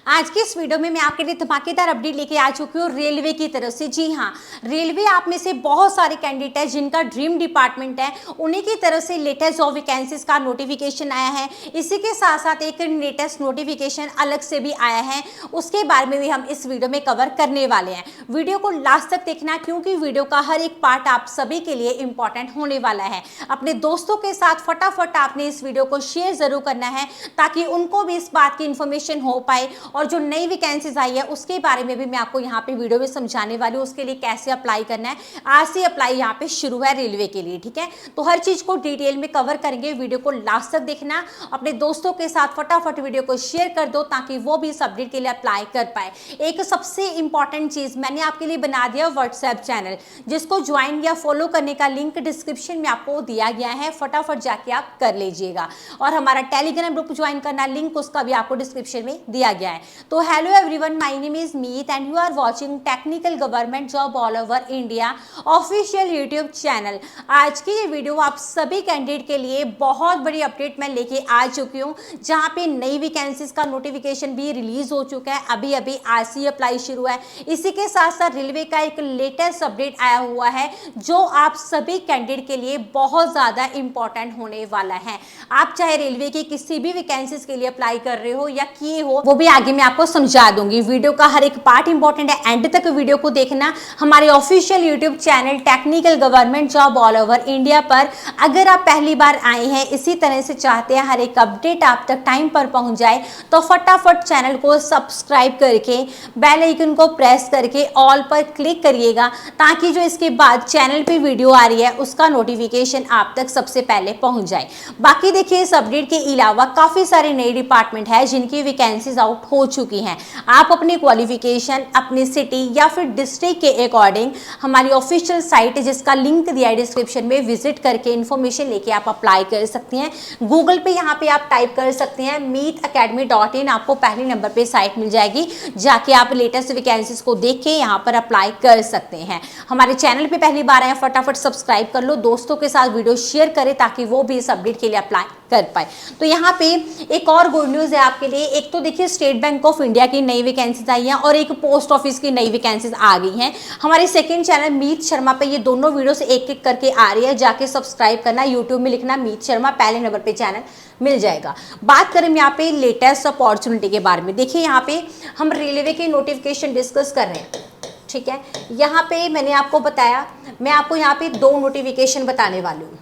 आज की इस वीडियो में मैं आपके लिए धमाकेदार अपडेट लेके आ चुकी हूँ रेलवे की तरफ से। जी हाँ, रेलवे आप में से बहुत सारे कैंडिडेट है जिनका ड्रीम डिपार्टमेंट है, उन्हीं की तरफ से लेटेस्ट जॉब वैकेंसीज का नोटिफिकेशन आया है। इसी के साथ साथ एक लेटेस्ट नोटिफिकेशन अलग से भी आया है, उसके बारे में भी हम इस वीडियो में कवर करने वाले हैं। वीडियो को लास्ट तक देखना क्योंकि वीडियो का हर एक पार्ट आप सभी के लिए इंपॉर्टेंट होने वाला है। अपने दोस्तों के साथ फटाफट आपने इस वीडियो को शेयर जरूर करना है ताकि उनको भी इस बात की इंफॉर्मेशन हो पाए, और जो नई वैकेंसीज आई है उसके बारे में भी मैं आपको यहाँ पे वीडियो में समझाने वाली हूँ। उसके लिए कैसे अप्लाई करना है, आज से अप्लाई यहाँ पे शुरू है रेलवे के लिए। ठीक है, तो हर चीज को डिटेल में कवर करेंगे। वीडियो को लास्ट तक देखना, अपने दोस्तों के साथ फटाफट वीडियो को शेयर कर दो ताकि वो भी इस अपडेट के लिए अप्लाई कर पाए। एक सबसे इंपॉर्टेंट चीज मैंने आपके लिए बना दिया व्हाट्सएप चैनल, जिसको ज्वाइन या फॉलो करने का लिंक डिस्क्रिप्शन में आपको दिया गया है, फटाफट जाके आप कर लीजिएगा। और हमारा टेलीग्राम ग्रुप ज्वाइन करना, लिंक उसका भी आपको डिस्क्रिप्शन में दिया गया है। तो hello everyone, my name is Meet and you are watching technical government job all over India official YouTube channel. आज की ये वीडियो आप सभी कैंडिडेट के लिए बहुत बड़ी अपडेट मैं लेके आ चुकी हूँ, जहाँ पे नई वैकेंसीज का नोटिफिकेशन भी रिलीज हो चुका है। अभी अभी आज से अप्लाई शुरू है। इसी के साथ साथ रेलवे का एक लेटेस्ट अपडेट आया हुआ है जो आप सभी कैंडिडेट के लिए बहुत ज्यादा इंपॉर्टेंट होने वाला है। आप चाहे रेलवे की किसी भी वैकेंसीज के लिए अप्लाई कर रहे हो या किए हो, वो भी आगे मैं आपको समझा दूंगी। वीडियो का हर एक पार्ट इंपॉर्टेंट है, एंड तक वीडियो को देखना। हमारे official YouTube channel technical government job all over India पर अगर आप पहली बार आए हैं, इसी तरह से चाहते हैं हर एक अपडेट आप तक टाइम पर पहुंच जाए, तो फटाफट चैनल को सब्सक्राइब करके बेल आइकन को प्रेस करके ऑल पर क्लिक करिएगा, ताकि जो इसके बाद चैनल पे वीडियो आ रही है उसका नोटिफिकेशन आप तक सबसे पहले पहुंच जाए। बाकी देखिए, इस अपडेट के अलावा काफी सारे नए डिपार्टमेंट है जिनकी वैकेंसीज आउट हो चुकी हैं। आप अपनी क्वालिफिकेशन, अपनी सिटी या फिर डिस्ट्रिक्ट के अकॉर्डिंग हमारी ऑफिशियल साइट जिसका लिंक दिया है डिस्क्रिप्शन में, विजिट करके इन्फॉर्मेशन लेके आप अप्लाई कर सकते हैं। गूगल पे यहाँ पे आप टाइप कर सकते हैं meetacademy.in, आपको पहले नंबर पे साइट मिल जाएगी, जाके आप लेटेस्ट वैकेंसीज को देख के यहाँ पर अप्लाई कर सकते हैं। हमारे चैनल पे पहली बार आए, फटाफट सब्सक्राइब कर लो, दोस्तों के साथ वीडियो शेयर करें ताकि वो भी इस अपडेट के लिए अप्लाई कर पाए। तो यहाँ पे एक और गुड न्यूज है आपके लिए। एक तो देखिए, स्टेट बैंक ऑफ इंडिया की नई वैकेंसीज आई हैं और एक पोस्ट ऑफिस की नई वैकेंसीज आ गई हैं। हमारे सेकंड चैनल मीत शर्मा पे ये दोनों वीडियो से एक एक करके आ रही है, जाके सब्सक्राइब करना। यूट्यूब में लिखना मीत शर्मा, पहले नंबर पे चैनल मिल जाएगा। बात करें यहाँ पे लेटेस्ट अपॉर्चुनिटी के बारे में, देखिए यहाँ पे हम रेलवे के नोटिफिकेशन डिस्कस कर रहे हैं। ठीक है, यहाँ पे मैंने आपको बताया, मैं आपको यहाँ पे दो नोटिफिकेशन बताने वाली हूँ।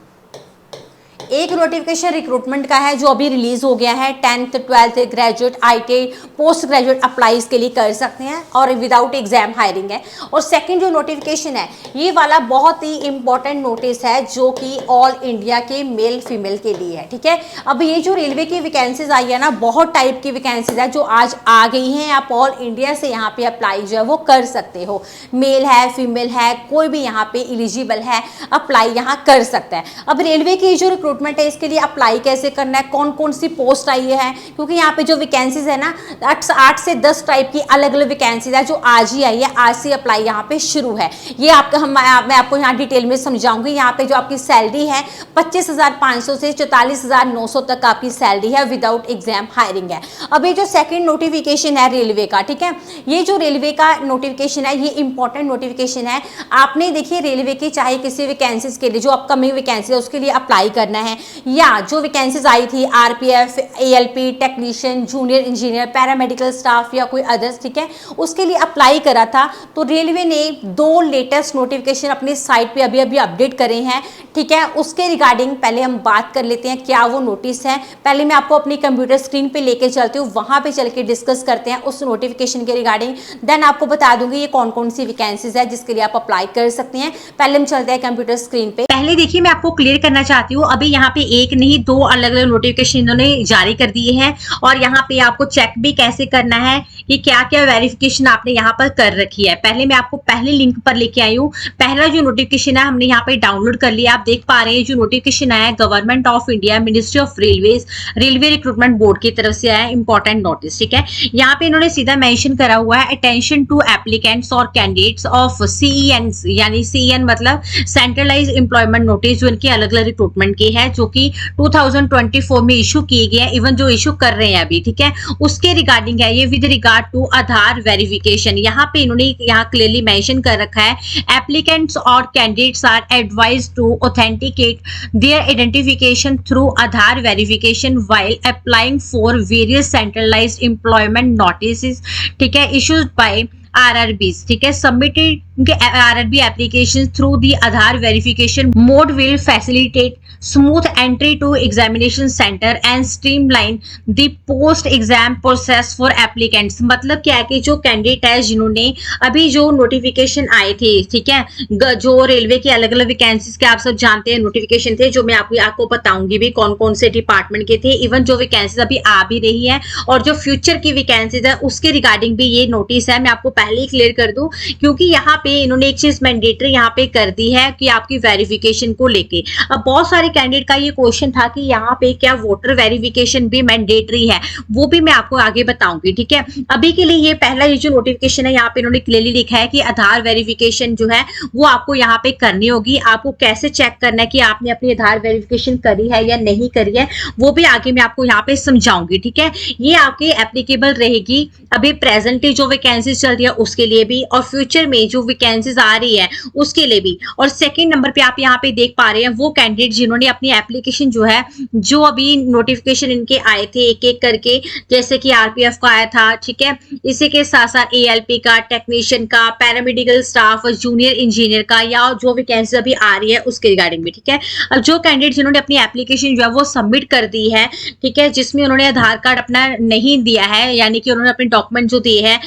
एक नोटिफिकेशन रिक्रूटमेंट का है जो अभी रिलीज हो गया है, 10th 12th graduate, ITI, post graduate apply इसके लिए कर सकते हैं और विदाउट एग्जाम हायरिंग है। और सेकंड जो नोटिफिकेशन है, ये वाला बहुत ही इंपॉर्टेंट नोटिस है जो कि ऑल इंडिया के मेल फीमेल के लिए है। ठीक है, अब ये जो रेलवे की वैकेंसीज आई है ना, बहुत टाइप की वैकेंसीज है जो आज आ गई हैं। आप ऑल इंडिया से यहाँ पे अप्लाई जो है वो कर सकते हो, मेल है फीमेल है, कोई भी यहाँ पे एलिजिबल है, अप्लाई यहाँ कर सकता है। अब रेलवे की जो रिक्रूटमेंट है, इसके लिए अप्लाई कैसे करना है, कौन कौन सी पोस्ट आई है, क्योंकि यहाँ पे जो वैकेंसीज है ना, 8 से 10 टाइप की अलग अलग वैकेंसीज है जो आज ही आई है। आज से अप्लाई यहाँ पे शुरू है। ये आपका मैं आपको यहाँ डिटेल में समझाऊंगी। यहाँ पे जो आपकी सैलरी है 25,500 से 44,900 तक आपकी सैलरी है, विदाउट एग्जाम हायरिंग है। अब ये जो सेकंड नोटिफिकेशन है रेलवे का, ठीक है, ये जो रेलवे का नोटिफिकेशन है, ये इंपॉर्टेंट नोटिफिकेशन है। आपने देखिए रेलवे की चाहे किसी वैकेंसीज के लिए, जो अपकमिंग वैकेंसी है उसके लिए अप्लाई करना है, या जो वैकेंसीज आई थी RPF, ALP, technician, junior engineer, paramedical staff या कोई अदर्स, ठीक है, उसके लिए अप्लाई करा था, तो रेलवे ने दो लेटेस्ट नोटिफिकेशन अपनी साइट पे अभी अभी अपडेट करे हैं। ठीक है, उसके रिगार्डिंग पहले हम बात कर लेते हैं क्या वो नोटिस है। पहले मैं आपको अपनी कंप्यूटर स्क्रीन पे लेके चलती हूँ, वहां पे चल के डिस्कस करते हैं उस नोटिफिकेशन के रिगार्डिंग, देन आपको बता दूंगी ये कौन कौन सी वैकेंसीज है जिसके लिए आप अप्लाई कर सकते हैं। पहले हम चलते हैं कंप्यूटर स्क्रीन पे। पहले देखिए, मैं आपको क्लियर करना चाहती हूँ, अभी यहाँ पे एक नहीं दो अलग अलग नोटिफिकेशन इन्होंने जारी कर दिए हैं, और यहाँ पे आपको चेक भी कैसे करना है कि क्या क्या वेरिफिकेशन आपने यहाँ पर कर रखी है। पहले मैं आपको पहले लिंक पर लेके आई हूँ। पहला जो नोटिफिकेशन है हमने यहाँ पे डाउनलोड कर लिया। आप देख पा रहे हैं जो नोटिफिकेशन आया है government of India, ministry of railways, railway recruitment board की तरफ से आया इंपॉर्टेंट नोटिस। ठीक है, यहाँ पे इन्होंने सीधा मेंशन करा हुआ है, अटेंशन टू एप्लीकेंट्स और कैंडिडेट्स ऑफ CEN, यानी CEN मतलब सेंट्रलाइज एम्प्लॉयमेंट नोटिस, जो इनके अलग अलग रिक्रूटमेंट के है। है जो कि 2024 में इशू किए गए हैं, इवन जो इशू कर रहे हैं अभी, ठीक है, उसके रिगार्डिंग है ये with regard to Aadhaar verification. यहाँ पे इन्होंने यहाँ क्लियरली मेंशन कर रखा है, एप्लीकेंट्स और candidates are advised to authenticate their identification through Aadhaar verification while applying for various centralised employment notice, ठीक है, इशूड बाय RRBs, ठीक है, submitted RRB application through the Aadhaar verification mode will facilitate smooth entry to examination centre and streamline the post exam process for applicants. मतलब क्या है कि जो candidate है जिन्होंने अभी जो नोटिफिकेशन आए थे, ठीक है, जो रेलवे की अलग अलग वैकेंसीज के आप सब जानते हैं नोटिफिकेशन थे, जो मैं आपको बताऊंगी भी कौन कौन से डिपार्टमेंट के थे, इवन जो वैकेंसीज अभी आ भी रही है और जो फ्यूचर की वैकेंसीज है उसके रिगार्डिंग भी ये नोटिस है। मैं आपको पहले ही क्लियर कर दूं क्योंकि यहाँ पे इन्होंने एक चीज मैंडेटरी यहाँ पे कर दी है कि आपकी वेरिफिकेशन को लेके। अब बहुत सारे कैंडिडेट का ये क्वेश्चन था कि यहाँ पे क्या वोटर वेरिफिकेशन भी मैंडेटरी है, वो भी मैं आपको आगे बताऊंगी, ठीक है। अभी के लिए ये पहला ये जो नोटिफिकेशन है यहाँ पे इन्होंने क्लियरली लिखा है कि आधार वेरिफिकेशन जो है वो आपको यहाँ पे करनी होगी। आपको कैसे चेक करना है कि आपने अपनी आधार वेरिफिकेशन करी है या नहीं करी है वो भी आगे मैं आपको यहाँ पे समझाऊंगी, ठीक है। ये आपके एप्लीकेबल रहेगी अभी प्रेजेंटली जो वैकेंसीज चल रही है उसके लिए भी और फ्यूचर में जो वैकेंसीज आ रही है उसके लिए भी। और सेकंड नंबर पे आप यहाँ पे देख पा रहे हैं वो कैंडिडेट जिन्होंने अपनी एप्लीकेशन जो है, जो अभी नोटिफिकेशन इनके आए थे एक एक करके, जैसे कि आरपीएफ का आया था, ठीक है, इसी के साथ साथ एएलपी का, टेक्नीशियन का, पैरामेडिकल स्टाफ, जूनियर इंजीनियर का, या जो वैकेंसी अभी आ रही है उसके रिगार्डिंग भी, ठीक है। अब जो कैंडिडेट जिन्होंने अपनी एप्लीकेशन जो है वो सबमिट कर दी है, ठीक है, जिसमें उन्होंने आधार कार्ड अपना नहीं दिया है, यानी कि उन्होंने अपने डॉक्यूमेंट जो दिए हैं,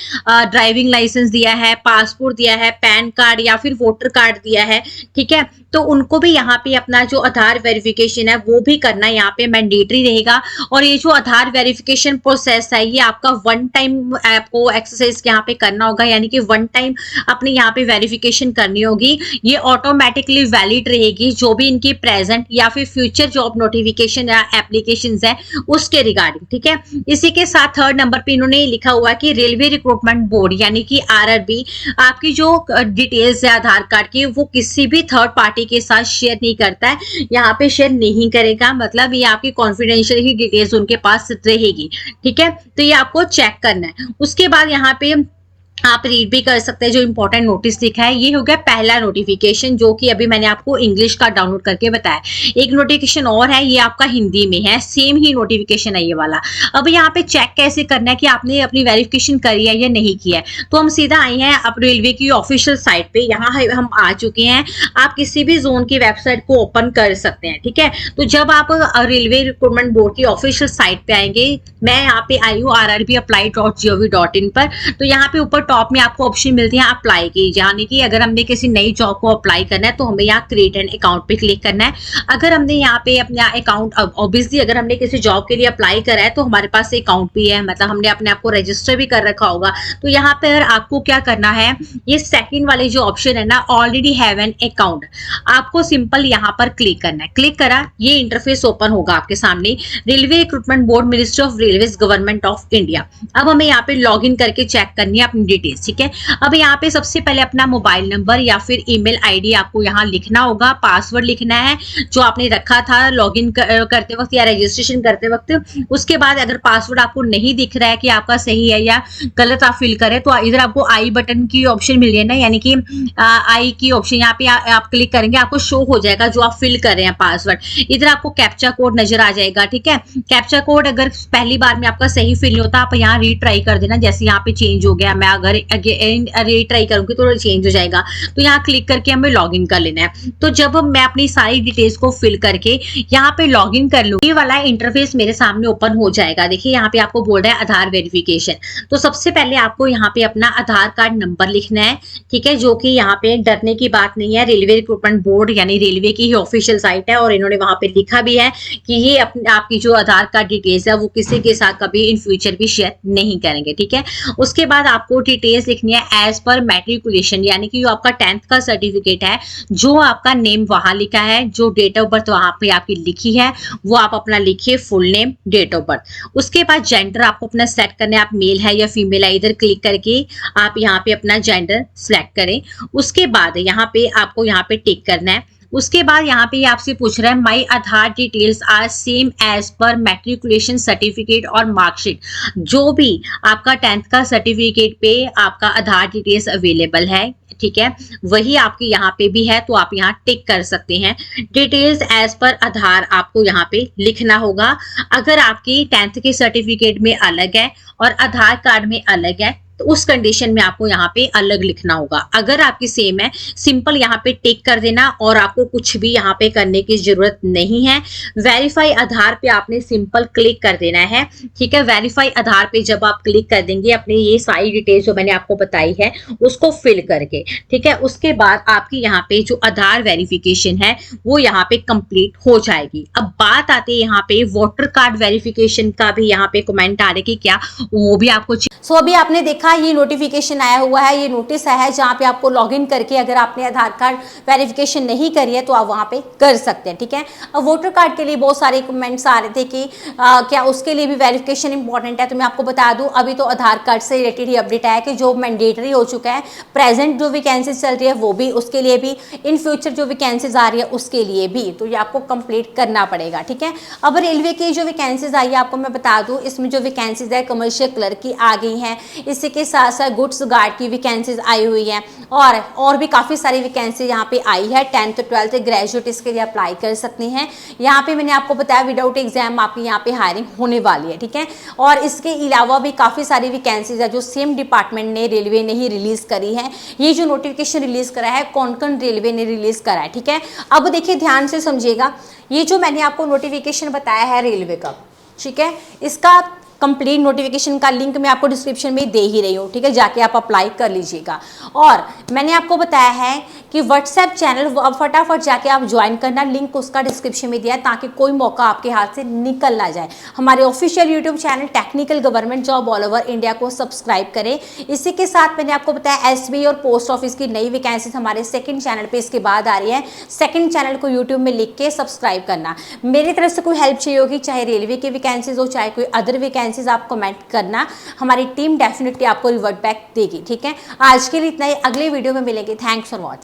ड्राइविंग लाइसेंस दिया है, पासपोर्ट दिया है, पैन कार्ड या फिर वोटर कार्ड दिया है, ठीक है, तो उनको भी यहाँ पे अपना जो आधार वेरिफिकेशन है वो भी करना यहाँ पे मैंडेटरी रहेगा। और ये जो आधार वेरिफिकेशन प्रोसेस है ये आपका वन टाइम आपको एक्सरसाइज यहाँ पे करना होगा, यानी कि वन टाइम अपने यहाँ पे वेरिफिकेशन करनी होगी। ये ऑटोमेटिकली वैलिड रहेगी जो भी इनकी प्रेजेंट या फिर फ्यूचर जॉब नोटिफिकेशन या एप्लीकेशन है उसके रिगार्डिंग, ठीक है। इसी के साथ थर्ड नंबर पे इन्होंने लिखा हुआ है कि रेलवे रिक्रूटमेंट बोर्ड यानी कि RRB आपकी जो डिटेल्स है आधार कार्ड की वो किसी भी थर्ड पार्टी के साथ शेयर नहीं करता है, यहाँ पे शेयर नहीं करेगा, मतलब ये आपकी कॉन्फिडेंशियल ही डिटेल्स उनके पास रहेगी, ठीक है। तो ये आपको चेक करना है। उसके बाद यहाँ पे आप रीड भी कर सकते हैं जो इंपॉर्टेंट नोटिस लिखा है। ये हो गया पहला नोटिफिकेशन जो कि अभी मैंने आपको इंग्लिश का डाउनलोड करके बताया। एक नोटिफिकेशन और है, ये आपका हिंदी में है, सेम ही नोटिफिकेशन है ये वाला। अब यहाँ पे चेक कैसे करना है कि आपने अपनी वेरिफिकेशन करी है या नहीं की है, तो हम सीधा आए हैं अब रेलवे की ऑफिशियल साइट पे, यहाँ हम आ चुके हैं। आप किसी भी जोन की वेबसाइट को ओपन कर सकते हैं, ठीक है। तो जब आप रेलवे रिक्रूटमेंट बोर्ड की ऑफिशियल साइट पे आएंगे, मैं यहाँ पे आई हूँ rrbapply.gov.in पर, तो यहाँ पे ऊपर टॉप में आपको ऑप्शन मिलती है अप्लाई की, यानी कि अगर हमने किसी नई जॉब को अप्लाई करना है तो हमें यहाँ क्रिएट एन अकाउंट पे क्लिक करना है। अगर हमने यहाँ पे अपना अकाउंट, ऑब्वियसली अगर हमने किसी जॉब के लिए अप्लाई करा है तो हमारे पास अकाउंट भी है, मतलब हमने अपने आप को रजिस्टर भी कर रखा होगा। तो यहाँ पर आपको क्या करना है, ये सेकंड वाले जो ऑप्शन है ना, ऑलरेडी हैव एन अकाउंट, आपको सिंपल यहाँ पर क्लिक करना है। क्लिक करा, ये इंटरफेस ओपन होगा आपके सामने, railway recruitment board, ministry of railways, government of India. अब हमें यहाँ पे लॉग इन करके चेक करनी है अपनी डिटेल्स, ठीक है। अब यहाँ पे सबसे पहले अपना मोबाइल नंबर या फिर ईमेल आईडी आपको यहाँ लिखना होगा, पासवर्ड लिखना है जो आपने रखा था लॉगिन करते वक्त या रजिस्ट्रेशन करते वक्त। उसके बाद अगर पासवर्ड आपको नहीं दिख रहा है कि आपका सही है या गलत आप फिल करें, तो इधर आपको आई बटन की ऑप्शन मिल रही है ना, यानी कि आई की ऑप्शन यहाँ पे आप क्लिक करेंगे, आपको शो हो जाएगा जो आप फिल कर रहे हैं पासवर्ड। इधर आपको कैप्चा कोड नजर आ जाएगा, ठीक है। कैप्चा कोड अगर पहली बार में आपका सही फिल नहीं होता, आप यहाँ रीट्राई कर देना, जैसे यहाँ पे चेंज हो गया, मैं अगर रीट्राई करूंगी तो चेंज हो जाएगा। तो यहाँ क्लिक करके हमें लॉग इन कर लेना है। तो जब मैं अपनी सारी डिटेल्स को फिल करके यहाँ पे लॉग इन कर लूँ, ये वाला इंटरफेस मेरे सामने ओपन हो जाएगा। देखिए यहाँ पे आपको बोल रहा है आधार वेरिफिकेशन। तो सबसे पहले आपको यहाँ पे अपना आधार कार्ड नंबर लिखना है, ठीक है, जो कि यहाँ पे डरने की बात नहीं है, रेलवे रिक्रूटमेंट बोर्ड यानी रेलवे की ही ऑफिशियल साइट है और इन्होंने वहां पे लिखा भी है कि ये आपकी जो आधार कार्ड डिटेल्स है वो किसी के साथ कभी इन फ्यूचर भी शेयर नहीं करेंगे, ठीक है। उसके बाद आपको डिटेल्स लिखनी है एज पर मैट्रिकुलेशन, यानी कि जो आपका 10th का सर्टिफिकेट है, जो आपका नेम वहां लिखा है, जो डेट ऑफ बर्थ वहां पे आपकी लिखी है वो आप अपना लिखिए, full name, date of birth. उसके बाद जेंडर आपको अपना सेट करना है, आप मेल है या फीमेल है, इधर क्लिक करके आप यहाँ पे अपना जेंडर सेलेक्ट करें। उसके बाद यहाँ पे आपको यहाँ पे टिक करना है। उसके बाद यहाँ पे आपसे पूछ रहा है my Aadhaar details are same as पर मैट्रिकुलेशन सर्टिफिकेट और मार्कशीट। जो भी आपका 10th का सर्टिफिकेट पे आपका आधार डिटेल्स अवेलेबल है, ठीक है, वही आपके यहाँ पे भी है, तो आप यहाँ टिक कर सकते हैं। डिटेल्स एज पर आधार आपको यहाँ पे लिखना होगा। अगर आपकी 10th के सर्टिफिकेट में अलग है और आधार कार्ड में अलग है तो उस कंडीशन में आपको यहाँ पे अलग लिखना होगा। अगर आपकी सेम है, सिंपल यहाँ पे टिक कर देना और आपको कुछ भी यहाँ पे करने की जरूरत नहीं है। वेरीफाई आधार पे आपने सिंपल क्लिक कर देना है, ठीक है। वेरीफाई आधार पे जब आप क्लिक कर देंगे अपने ये सारी डिटेल्स जो मैंने आपको बताई है उसको फिल करके, ठीक है, उसके बाद आपकी यहाँ पे जो आधार वेरिफिकेशन है वो यहाँ पे कंप्लीट हो जाएगी। अब बात आती है यहाँ पे वोटर कार्ड वेरिफिकेशन का भी यहाँ पे कमेंट आ रहे कि क्या वो भी आपको सो अभी आपने देखा ये नोटिफिकेशन आया हुआ है, ये नोटिस आया है जहाँ पे आपको लॉगिन करके अगर आपने आधार कार्ड वेरिफिकेशन नहीं करी है तो आप वहाँ पे कर सकते हैं, ठीक है। अब वोटर कार्ड के लिए बहुत सारे कमेंट्स आ रहे थे कि क्या उसके लिए भी वेरिफिकेशन इंपॉर्टेंट है, तो मैं आपको बता दूं अभी तो आधार कार्ड से रिलेटेड ही अपडेट आया कि जो मैंडेटरी हो चुका है, प्रेजेंट जो वैकेंसीज चल रही है वो भी, उसके लिए भी, इन फ्यूचर जो वैकेंसीज आ रही है उसके लिए भी, तो ये आपको कंप्लीट करना पड़ेगा, ठीक है। अब रेलवे की जो वैकेंसीज आई है आपको मैं बता दूं, इसमें जो वैकेंसीज है कमर्शियल क्लर्क की आ गई हैं, इसी के साथ साथ गुड्स गार्ड की वैकेंसीज आई हुई हैं और भी काफ़ी सारी वैकेंसी यहाँ पे आई है। 10th 12th ग्रेजुएट इसके लिए अप्लाई कर सकते हैं। यहाँ पे मैंने आपको बताया विदाउट एग्जाम आपकी यहाँ पे हायरिंग होने वाली है, ठीक है। और इसके अलावा भी काफ़ी सारी वैकेंसीज है जो सेम डिपार्टमेंट ने, रेलवे ने ही रिलीज करी है। ये जो नोटिफिकेशन रिलीज करा है कौन रेलवे ने रिलीज करा है, ठीक है। अब देखिए ध्यान से समझिएगा, ये जो मैंने आपको नोटिफिकेशन बताया है रेलवे का, ठीक है, इसका कंप्लीट नोटिफिकेशन का लिंक मैं आपको डिस्क्रिप्शन में दे ही रही हूँ, ठीक है, जाके आप अप्लाई कर लीजिएगा। और मैंने आपको बताया है कि व्हाट्सएप चैनल फटाफट जाके आप ज्वाइन करना, लिंक उसका डिस्क्रिप्शन में दिया है ताकि कोई मौका आपके हाथ से निकल ना जाए। हमारे official YouTube channel technical government job all over India को सब्सक्राइब करें। इसी के साथ मैंने आपको बताया एसबीआई और पोस्ट ऑफिस की नई वैकेंसीज हमारे सेकंड चैनल पे इसके बाद आ रही है। सेकंड चैनल को यूट्यूब में लिख के सब्सक्राइब करना। मेरी तरफ से कोई हेल्प चाहिए होगी, चाहे रेलवे की वैकेंसीज हो चाहे कोई अदर वैकेंसीज, आप कमेंट करना, हमारी टीम डेफिनेटली आपको रिवर्ट बैक देगी, ठीक है। आज के लिए इतना ही, अगले वीडियो में मिलेंगे। Thanks for watching.